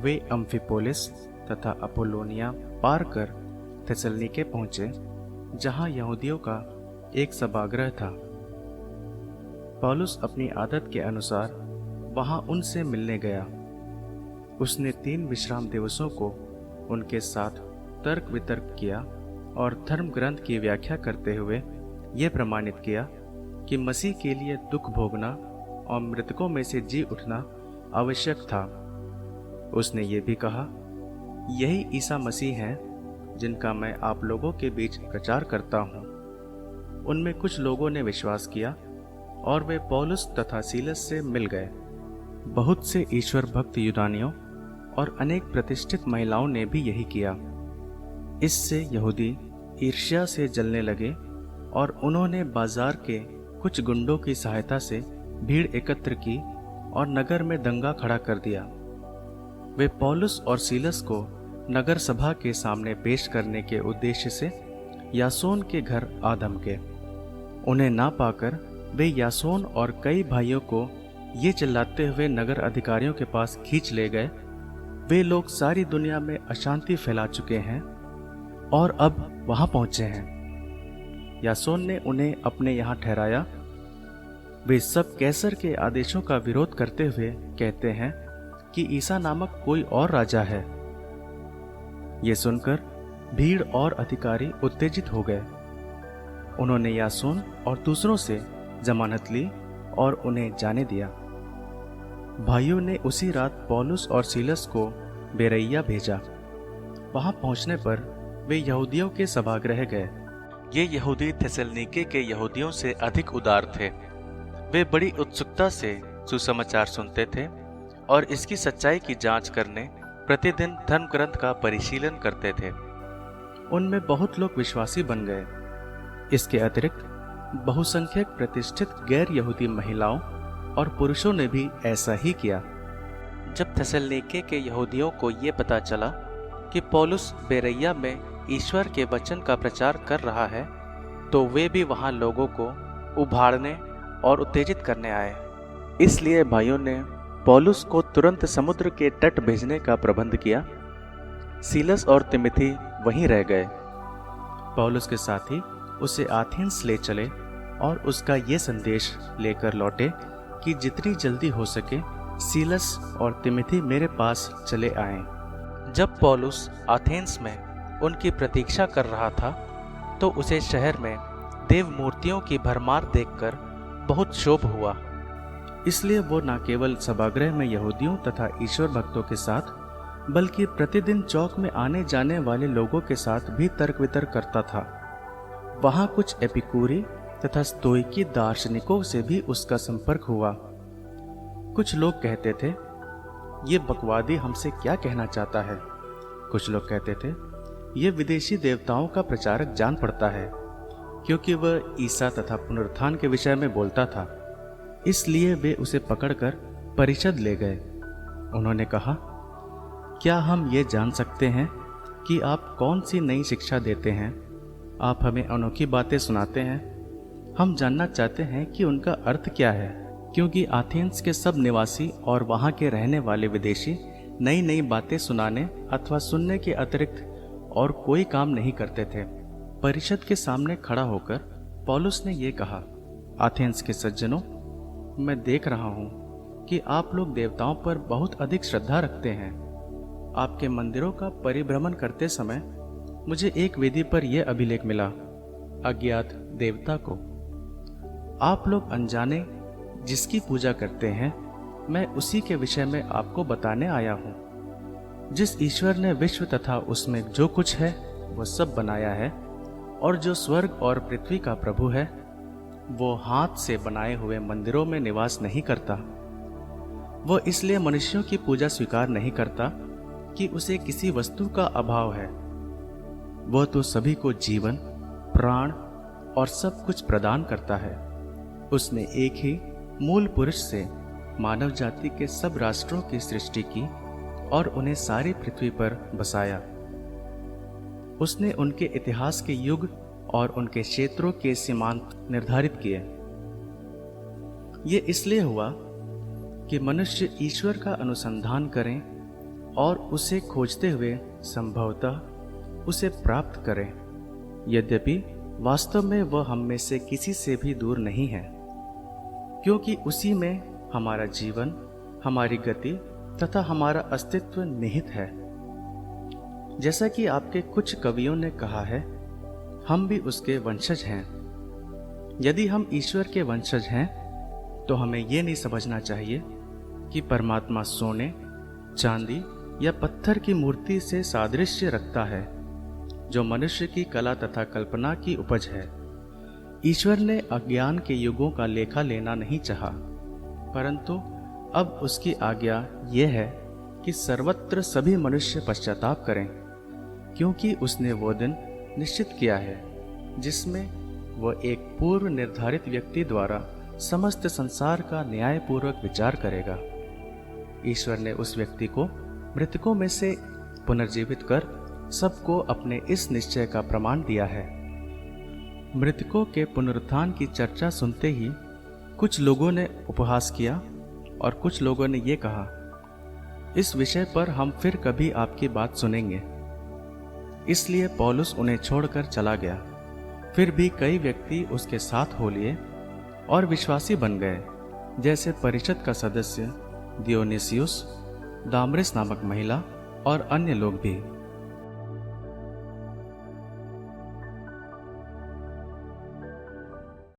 वे Amphipolis तथा Apollonia पार कर थिस्सलुनीके पहुंचे, जहां यहूदियों का एक सभागृह था। पौलुस अपनी आदत के अनुसार वहां उनसे मिलने गया। उसने 3 विश्राम दिवसों को उनके साथ तर्क वितर्क किया और धर्म ग्रंथ की व्याख्या करते हुए यह प्रमाणित किया कि मसीह के लिए दुख भोगना और मृतकों में से जी उठना आवश्यक था। उसने ये भी कहा, यही ईसा मसीह हैं जिनका मैं आप लोगों के बीच प्रचार करता हूँ। उनमें कुछ लोगों ने विश्वास किया और वे पौलुस तथा सीलस से मिल गए। बहुत से ईश्वर भक्त यूनानियों और अनेक प्रतिष्ठित महिलाओं ने भी यही किया। इससे यहूदी ईर्ष्या से जलने लगे और उन्होंने बाजार के कुछ गुंडों की सहायता से भीड़ एकत्र की और नगर में दंगा खड़ा कर दिया। वे पौलुस और सीलस को नगर सभा के सामने पेश करने के उद्देश्य से यासोन के घर आ धमके। उन्हें ना पाकर वे यासोन और कई भाइयों को ये चिल्लाते हुए नगर अधिकारियों के पास खींच ले गए, वे लोग सारी दुनिया में अशांति फैला चुके हैं और अब वहां पहुंचे हैं। यासोन ने उन्हें अपने यहां ठहराया। वे सब कैसर के आदेशों का विरोध करते हुए कहते हैं कि ईसा नामक कोई और राजा है। ये सुनकर भीड़ और अधिकारी उत्तेजित हो गए। उन्होंने यासोन और दूसरों से जमानत ली और उन्हें जाने दिया। भाइयों ने उसी रात पौलुस और सीलस को बेरैया भेजा। वहां पहुंचने पर वे यहूदियों के सभागृह गए। ये यहूदी थिस्सलुनीके के यहूदियों से अधिक उदार थे। वे बड़ी उत्सुकता से सुसमाचार सुनते थे और इसकी सच्चाई की जांच करने प्रतिदिन धर्म ग्रंथ का परिशीलन करते थे। उनमें बहुत लोग विश्वासी बन गए। इसके अतिरिक्त बहुसंख्यक प्रतिष्ठित गैर यहूदी महिलाओं और पुरुषों ने भी ऐसा ही किया। जब थिस्सलुनीके के यहूदियों को ये पता चला कि पौलुस बेरैया में ईश्वर के वचन का प्रचार कर रहा है, तो वे भी वहां लोगों को उभारने और उत्तेजित करने आए। इसलिए भाइयों ने पौलुस को तुरंत समुद्र के तट भेजने का प्रबंध किया। सीलस और तिमिथी वहीं रह गए। पौलुस के साथी उसे एथेंस ले चले और उसका ये संदेश लेकर लौटे कि जितनी जल्दी हो सके सीलस और तिमिथी मेरे पास चले आएं। जब पौलुस एथेंस में उनकी प्रतीक्षा कर रहा था, तो उसे शहर में देव मूर्तियों की भरमार देखकर बहुत क्षोभ हुआ। इसलिए वो न केवल सभागृह में यहूदियों तथा ईश्वर भक्तों के साथ, बल्कि प्रतिदिन चौक में आने जाने वाले लोगों के साथ भी तर्क वितर्क करता था। वहां कुछ एपिकूरी तथा स्तोइकी दार्शनिकों से भी उसका संपर्क हुआ। कुछ लोग कहते थे, ये बकवादी हमसे क्या कहना चाहता है। कुछ लोग कहते थे, ये विदेशी देवताओं का प्रचारक जान पड़ता है, क्योंकि वह ईसा तथा पुनरुत्थान के विषय में बोलता था। इसलिए वे उसे पकड़कर परिषद ले गए। उन्होंने कहा, क्या हम ये जान सकते हैं कि आप कौन सी नई शिक्षा देते हैं? आप हमें अनोखी बातें सुनाते हैं। हम जानना चाहते हैं कि उनका अर्थ क्या है, क्योंकि एथेंस के सब निवासी और वहां के रहने वाले विदेशी नई नई बातें सुनाने अथवा सुनने के अतिरिक्त और कोई काम नहीं करते थे। परिषद के सामने खड़ा होकर पौलुस ने यह कहा, एथेंस के सज्जनों, मैं देख रहा हूँ कि आप लोग देवताओं पर बहुत अधिक श्रद्धा रखते हैं। आपके मंदिरों का परिभ्रमण करते समय मुझे एक वेदी पर यह अभिलेख मिला, अज्ञात देवता को आप लोग अनजाने जिसकी पूजा करते हैं, मैं उसी के विषय में आपको बताने आया हूँ। जिस ईश्वर ने विश्व तथा उसमें जो कुछ है वह सब बनाया है, और जो स्वर्ग और पृथ्वी का प्रभु है, वो हाथ से बनाए हुए मंदिरों में निवास नहीं करता। वो इसलिए मनुष्यों की पूजा स्वीकार नहीं करता कि उसे किसी वस्तु का अभाव है। वह तो सभी को जीवन, प्राण और सब कुछ प्रदान करता है। उसने एक ही मूल पुरुष से मानव जाति के सब राष्ट्रों की सृष्टि की और उन्हें सारी पृथ्वी पर बसाया। उसने उनके इतिहास के युग और उनके क्षेत्रों के सीमांत निर्धारित किए। ये इसलिए हुआ कि मनुष्य ईश्वर का अनुसंधान करें और उसे खोजते हुए संभवतः उसे प्राप्त करें, यद्यपि वास्तव में वह हम में से किसी से भी दूर नहीं है, क्योंकि उसी में हमारा जीवन, हमारी गति तथा हमारा अस्तित्व निहित है। जैसा कि आपके कुछ कवियों ने कहा है, हम भी उसके वंशज हैं। यदि हम ईश्वर के वंशज हैं तो हमें यह नहीं समझना चाहिए कि परमात्मा सोने, चांदी या पत्थर की मूर्ति से सादृश्य रखता है, जो मनुष्य की कला तथा कल्पना की उपज है। ईश्वर ने अज्ञान के युगों का लेखा लेना नहीं चाहा, परंतु अब उसकी आज्ञा यह है कि सर्वत्र सभी मनुष्य पश्चाताप करें, क्योंकि उसने वो दिन निश्चित किया है जिसमें वह एक पूर्व निर्धारित व्यक्ति द्वारा समस्त संसार का न्यायपूर्वक विचार करेगा। ईश्वर ने उस व्यक्ति को मृतकों में से पुनर्जीवित कर सबको अपने इस निश्चय का प्रमाण दिया है। मृतकों के पुनरुत्थान की चर्चा सुनते ही कुछ लोगों ने उपहास किया और कुछ लोगों ने ये कहा, इस विषय पर हम फिर कभी आपकी बात सुनेंगे। इसलिए पौलुस उन्हें छोड़कर चला गया। फिर भी कई व्यक्ति उसके साथ हो लिए और विश्वासी बन गए, जैसे परिषद का सदस्य दियोनिसियुस, दामरिस नामक महिला और अन्य लोग भी।